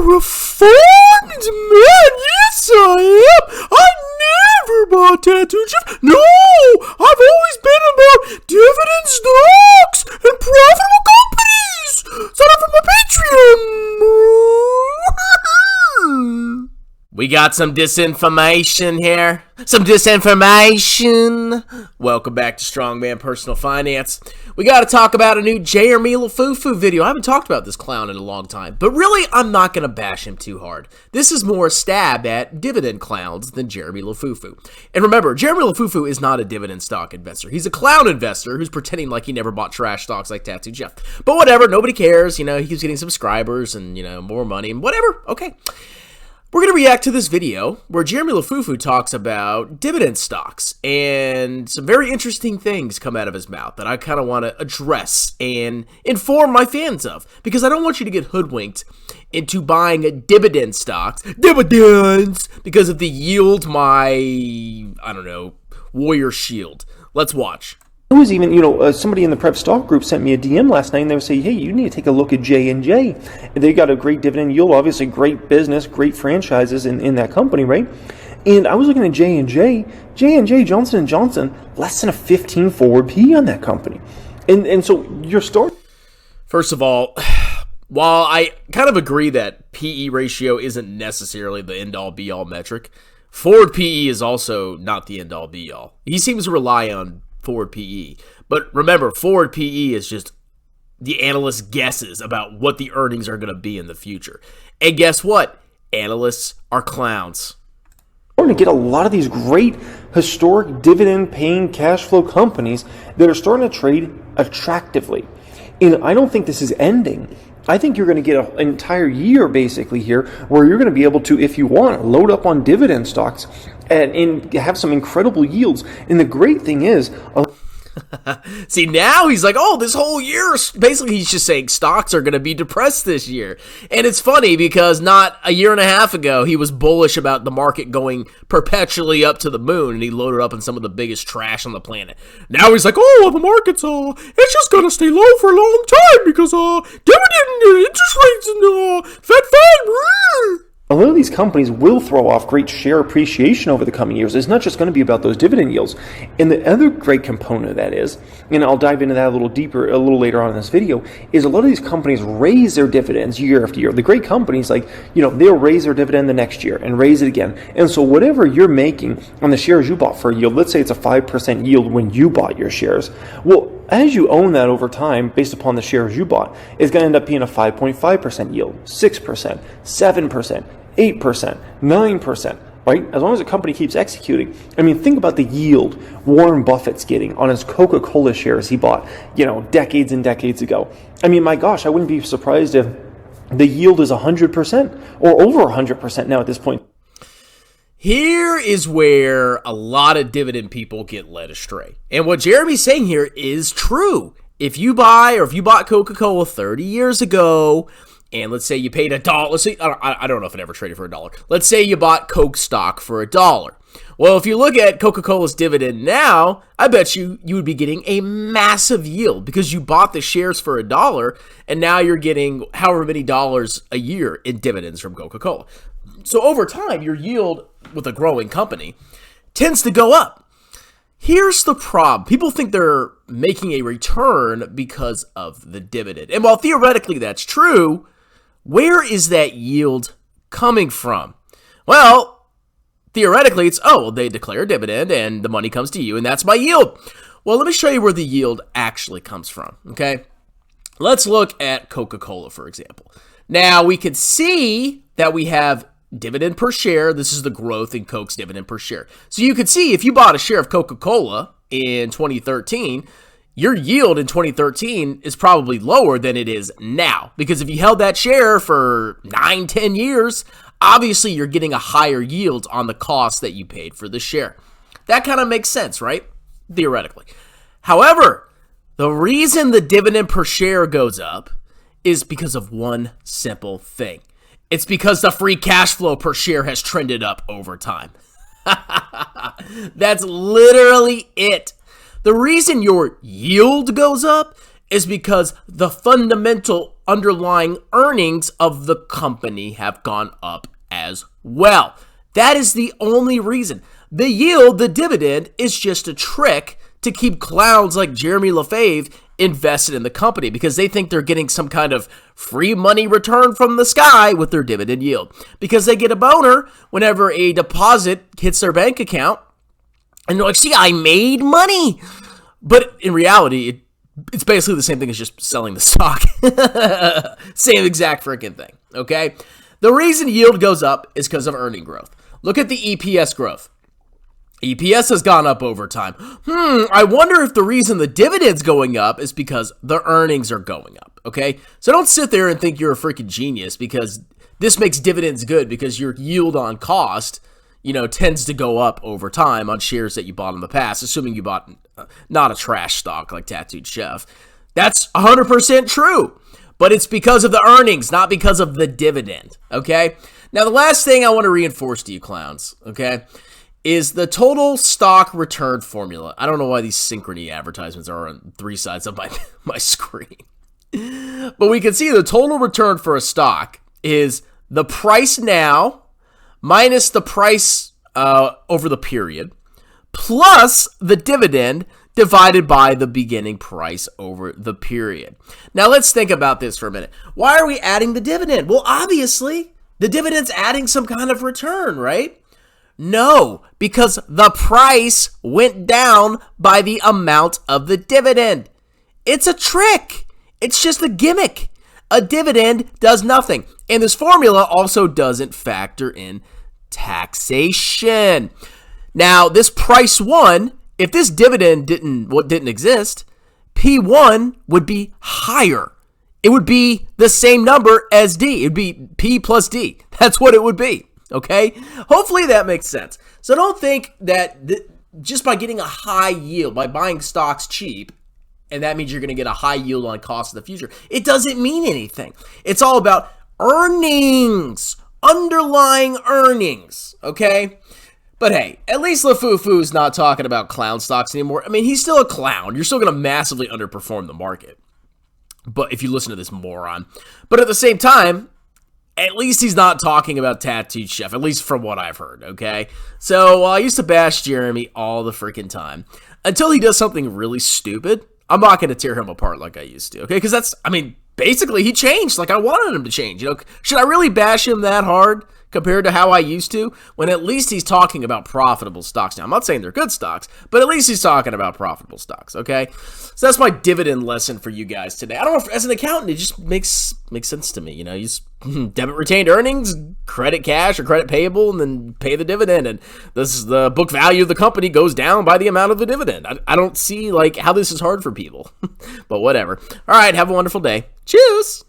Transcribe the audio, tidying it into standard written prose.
reformed man. Yes, I am. I never bought tattoo chips. No, I've always been about dividend stocks and profitable companies. Sign up for my Patreon. We got some disinformation here. Welcome back to Strongman Personal Finance. We got to talk about a new Jeremy Lefebvre video. I haven't talked about this clown in a long time, but really, I'm not going to bash him too hard. This is more a stab at dividend clowns than Jeremy Lefebvre. And remember, Jeremy Lefebvre is not a dividend stock investor. He's a clown investor who's pretending like he never bought trash stocks like Tattoo Jeff. But whatever, nobody cares. You know, he keeps getting subscribers and, you know, more money and whatever. Okay. We're going to react to this video where Jeremy Lefebvre talks about dividend stocks, and some very interesting things come out of his mouth that I kind of want to address and inform my fans of, because I don't want you to get hoodwinked into buying dividend stocks, dividends, because of the yield my, I don't know, warrior shield. Let's watch. It was even, somebody in the prep stock group sent me a DM last night, and they would say, hey, you need to take a look at J&J. They got a great dividend yield, obviously great business, great franchises in that company, right? And I was looking at J&J, Johnson & Johnson, less than a 15 forward P on that company. And so your story... First of all, while I kind of agree that PE ratio isn't necessarily the end-all be-all metric, forward PE is also not the end-all be-all. He seems to rely on forward PE. But remember, forward PE is just the analyst's guesses about what the earnings are going to be in the future. And guess what? Analysts are clowns. We're going to get a lot of these great historic dividend-paying cash flow companies that are starting to trade attractively. And I don't think this is ending. I think you're going to get an entire year basically here where you're going to be able to, if you want, load up on dividend stocks and have some incredible yields. And the great thing is... See, now he's like, oh, this whole year, basically he's just saying stocks are going to be depressed this year. And it's funny because not a year and a half ago, he was bullish about the market going perpetually up to the moon, and he loaded up on some of the biggest trash on the planet. Now he's like, oh, the market's, it's just going to stay low for a long time because, dividend interest rates and, Fed Fund. A lot of these companies will throw off great share appreciation over the coming years. It's not just going to be about those dividend yields. And the other great component of that is, and I'll dive into that a little deeper a little later on in this video, is a lot of these companies raise their dividends year after year. The great companies, like, they'll raise their dividend the next year and raise it again. And so whatever you're making on the shares you bought for a yield, let's say it's a 5% yield when you bought your shares. Well, as you own that over time, based upon the shares you bought, it's going to end up being a 5.5% yield, 6%, 7%, 8%, 9%, right? As long as the company keeps executing. I mean, think about the yield Warren Buffett's getting on his CocaCola shares he bought, decades and decades ago. I mean, my gosh, I wouldn't be surprised if the yield is 100% or over 100% now at this point. Here is where a lot of dividend people get led astray. And what Jeremy's saying here is true. If you bought Coca-Cola 30 years ago, and let's say you paid $1, let's say, I don't know if it ever traded for $1. Let's say you bought Coke stock for $1. Well, if you look at Coca-Cola's dividend now, I bet you would be getting a massive yield because you bought the shares for $1, and now you're getting however many dollars a year in dividends from Coca-Cola. So over time, your yield with a growing company tends to go up. Here's the problem. People think they're making a return because of the dividend. And while theoretically that's true, where is that yield coming from? Well, theoretically it's, they declare a dividend and the money comes to you and that's my yield. Well, let me show you where the yield actually comes from, okay? Let's look at Coca-Cola, for example. Now, we can see that we have dividend per share. This is the growth in Coke's dividend per share. So you can see if you bought a share of Coca-Cola in 2013, your yield in 2013 is probably lower than it is now. Because if you held that share for 9-10 years, obviously you're getting a higher yield on the cost that you paid for the share. That kind of makes sense, right? Theoretically. However, the reason the dividend per share goes up is because of one simple thing. It's because the free cash flow per share has trended up over time. That's literally it. The reason your yield goes up is because the fundamental underlying earnings of the company have gone up as well. That is the only reason. The yield, the dividend, is just a trick to keep clowns like Jeremy Lefebvre invested in the company because they think they're getting some kind of free money return from the sky with their dividend yield. Because they get a boner whenever a deposit hits their bank account and they're like, see, I made money. But in reality, it's basically the same thing as just selling the stock. Same exact freaking thing, okay? The reason yield goes up is because of earning growth. Look at the EPS growth. EPS has gone up over time. I wonder if the reason the dividend's going up is because the earnings are going up, okay? So don't sit there and think you're a freaking genius because this makes dividends good because your yield on cost, tends to go up over time on shares that you bought in the past, assuming you bought not a trash stock like Tattooed Chef. That's 100% true, but it's because of the earnings, not because of the dividend, okay? Now, the last thing I want to reinforce to you clowns, okay, is the total stock return formula. I don't know why these synchrony advertisements are on three sides of my screen. But we can see the total return for a stock is the price now minus the price over the period plus the dividend divided by the beginning price over the period. Now, let's think about this for a minute. Why are we adding the dividend? Well, obviously, the dividend's adding some kind of return, right? No, because the price went down by the amount of the dividend. It's a trick. It's just a gimmick. A dividend does nothing. And this formula also doesn't factor in taxation. Now, this price 1, if this dividend didn't exist, P1 would be higher. It would be the same number as D. It would be P plus D. That's what it would be. Okay? Hopefully that makes sense. So don't think that just by getting a high yield, by buying stocks cheap, and that means you're going to get a high yield on cost in the future. It doesn't mean anything. It's all about earnings, underlying earnings, okay? But hey, at least LeFufu's not talking about clown stocks anymore. I mean, he's still a clown. You're still going to massively underperform the market. But if you listen to this moron. But at the same time, at least he's not talking about Tattooed Chef, at least from what I've heard, okay? So I used to bash Jeremy all the freaking time. Until he does something really stupid, I'm not going to tear him apart like I used to, okay? Because basically he changed like I wanted him to change. Should I really bash him that hard compared to how I used to? When at least he's talking about profitable stocks now. I'm not saying they're good stocks, but at least he's talking about profitable stocks, okay? So that's my dividend lesson for you guys today. I don't know if, as an accountant, it just makes sense to me. You just debit retained earnings, credit cash or credit payable, and then pay the dividend. And the book value of the company goes down by the amount of the dividend. I don't see how this is hard for people, but whatever. All right, have a wonderful day. Cheers.